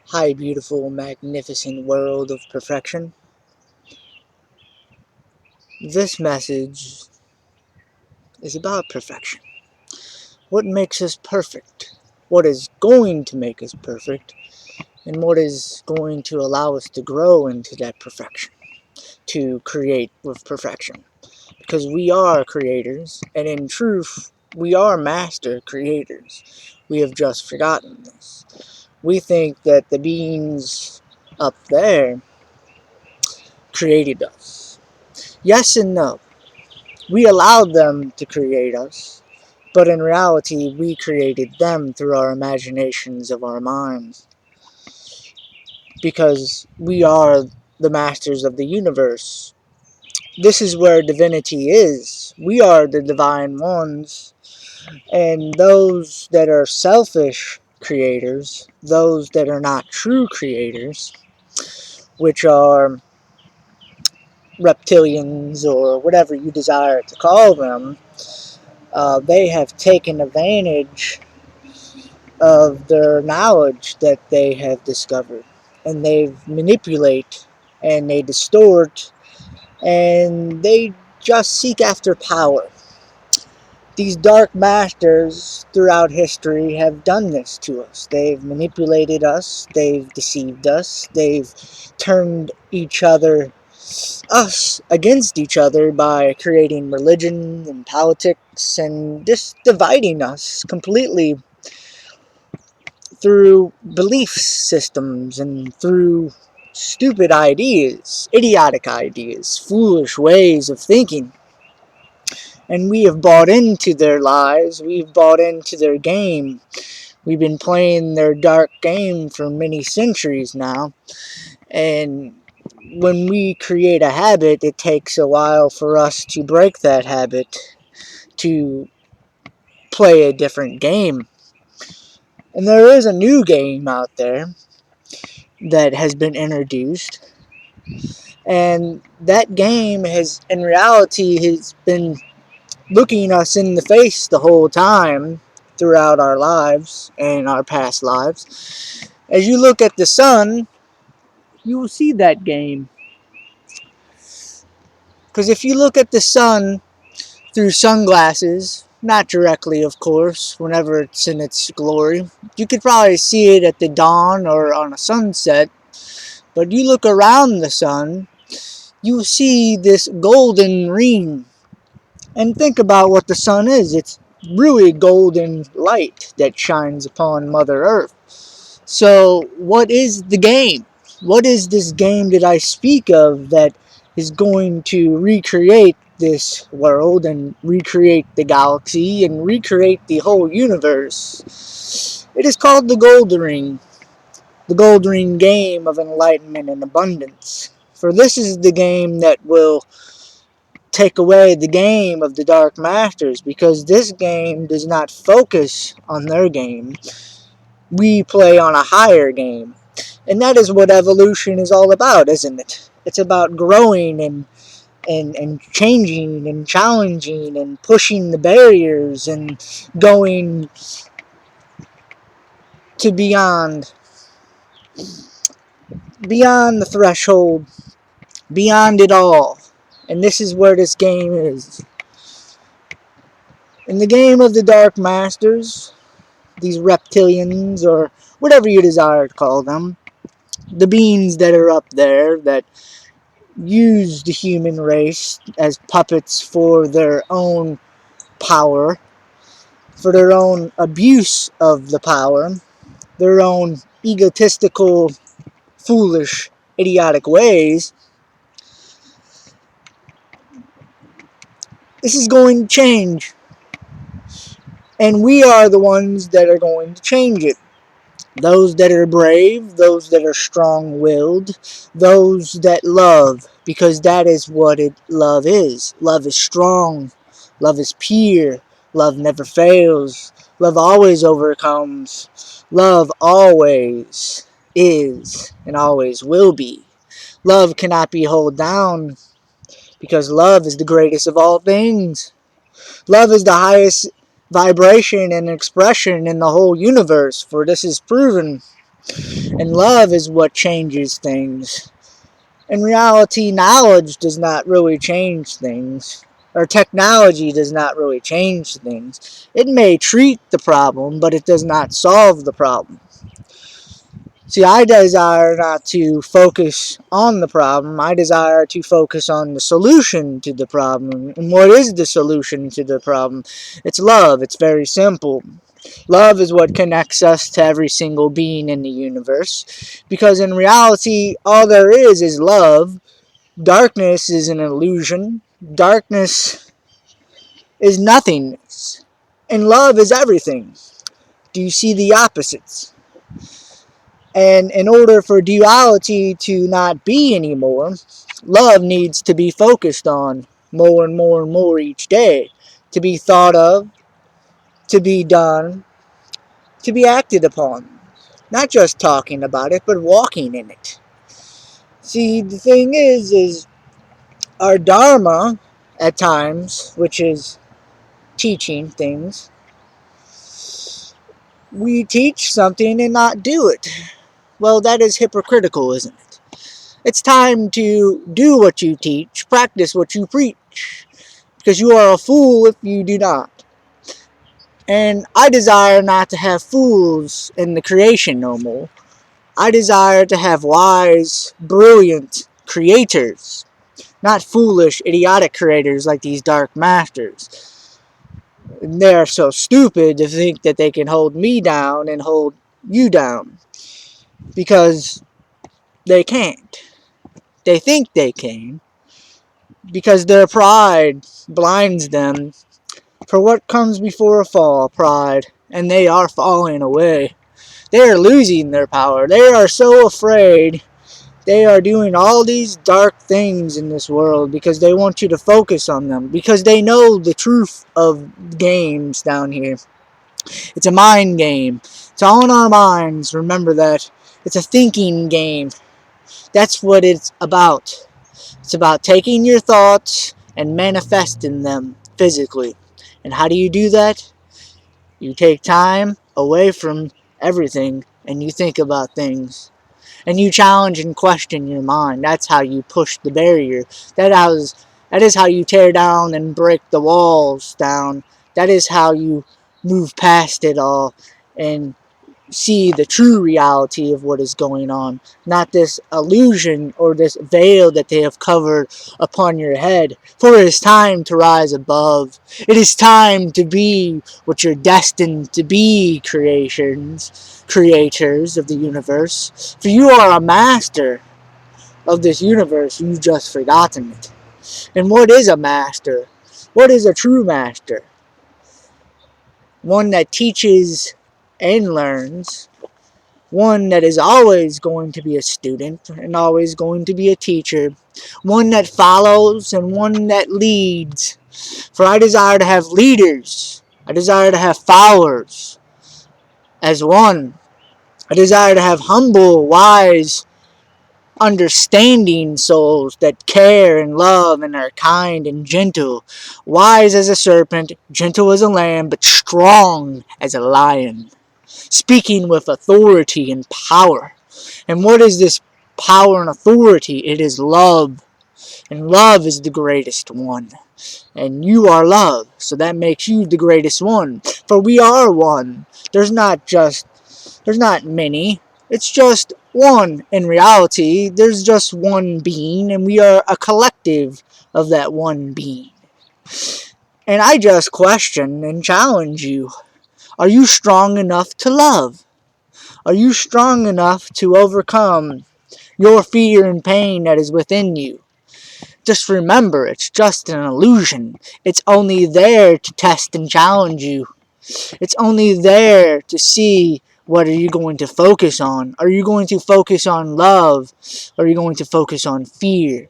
Hi, beautiful, magnificent world of perfection. This message is about perfection. What makes us perfect? What is going to make us perfect? And what is going to allow us to grow into that perfection? To create with perfection. Because we are creators, and in truth, we are master creators. We have just forgotten this. We think that the beings up there created us. Yes and no. We allowed them to create us, but in reality, we created them through our imaginations of our minds. Because we are the masters of the universe. This is where divinity is. We are the divine ones, and those that are selfish creators, those that are not true creators, which are reptilians or whatever you desire to call them, they have taken advantage of their knowledge that they have discovered, and they manipulate and they distort and they just seek after power. These dark masters throughout history have done this to us. They've manipulated us, they've deceived us, they've turned us against each other by creating religion and politics and just dividing us completely through belief systems and through stupid ideas, idiotic ideas, foolish ways of thinking. And we have bought into their lies, we've bought into their game. We've been playing their dark game for many centuries now. And when we create a habit, it takes a while for us to break that habit, to play a different game. And there is a new game out there that has been introduced. And that game has, in reality, has been looking us in the face the whole time throughout our lives and our past lives. As you look at the sun, you will see that game. Because if you look at the sun through sunglasses, not directly, of course, whenever it's in its glory, you could probably see it at the dawn or on a sunset. But you look around the sun, you see this golden ring. And think about what the sun is. It's really golden light that shines upon Mother Earth. So, what is the game? What is this game that I speak of that is going to recreate this world and recreate the galaxy and recreate the whole universe? It is called the Gold Ring. The Gold Ring game of enlightenment and abundance. For this is the game that will take away the game of the Dark Masters, because this game does not focus on their game. We play on a higher game. And that is what evolution is all about, isn't it? It's about growing and changing and challenging and pushing the barriers and going to beyond the threshold, beyond it all. And this is where this game is. In the game of the Dark Masters, these reptilians, or whatever you desire to call them, the beings that are up there that use the human race as puppets for their own power, for their own abuse of the power, their own egotistical, foolish, idiotic ways. This is going to change. And we are the ones that are going to change it. Those that are brave, those that are strong willed, those that love, because that is what love is. Love is strong, love is pure, love never fails, love always overcomes, love always is and always will be. Love cannot be held down, because love is the greatest of all things. Love is the highest vibration and expression in the whole universe, for this is proven. And love is what changes things. In reality, knowledge does not really change things, or technology does not really change things. It may treat the problem, but it does not solve the problem. See, I desire not to focus on the problem. I desire to focus on the solution to the problem. And what is the solution to the problem? It's love. It's very simple. Love is what connects us to every single being in the universe. Because in reality, all there is love. Darkness is an illusion. Darkness is nothingness. And love is everything. Do you see the opposites? And in order for duality to not be anymore, love needs to be focused on more and more and more each day. To be thought of, to be done, to be acted upon. Not just talking about it, but walking in it. See, the thing is our dharma at times, which is teaching things, we teach something and not do it. Well, that is hypocritical, isn't it? It's time to do what you teach, practice what you preach, because you are a fool if you do not. And I desire not to have fools in the creation no more. I desire to have wise, brilliant creators, not foolish, idiotic creators like these dark masters. And they're so stupid to think that they can hold me down and hold you down, because they can't. They think they can, because their pride blinds them. For what comes before a fall? Pride. And they are falling away. They are losing their power. They are so afraid. They are doing all these dark things in this world because they want you to focus on them. Because they know the truth of games down here. It's a mind game. It's all in our minds. Remember that. It's a thinking game. That's what it's about. It's about taking your thoughts and manifesting them physically. And how do you do that? You take time away from everything and you think about things. And you challenge and question your mind. That's how you push the barrier. That is how you tear down and break the walls down. That is how you move past it all and see the true reality of what is going on, not this illusion or this veil that they have covered upon your head. For it is time to rise above. It is time to be what you're destined to be, creators of the universe. For you are a master of this universe, you've just forgotten it. And what is a master? What is a true master? One that teaches and learns, one that is always going to be a student and always going to be a teacher, one that follows and one that leads. For I desire to have leaders, I desire to have followers as one. I desire to have humble, wise, understanding souls that care and love and are kind and gentle, wise as a serpent, gentle as a lamb, but strong as a lion, speaking with authority and power. And what is this power and authority? It is love. And love is the greatest one. And you are love. So that makes you the greatest one. For we are one. There's not many. It's just one. In reality, there's just one being. And we are a collective of that one being. And I just question and challenge you. Are you strong enough to love? Are you strong enough to overcome your fear and pain that is within you? Just remember, it's just an illusion. It's only there to test and challenge you. It's only there to see what are you going to focus on. Are you going to focus on love? Are you going to focus on fear?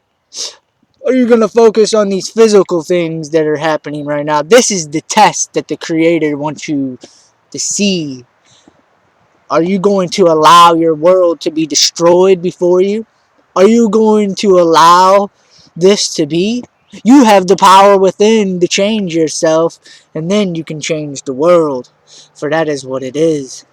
Are you going to focus on these physical things that are happening right now? This is the test that the Creator wants you to see. Are you going to allow your world to be destroyed before you? Are you going to allow this to be? You have the power within to change yourself, and then you can change the world, for that is what it is.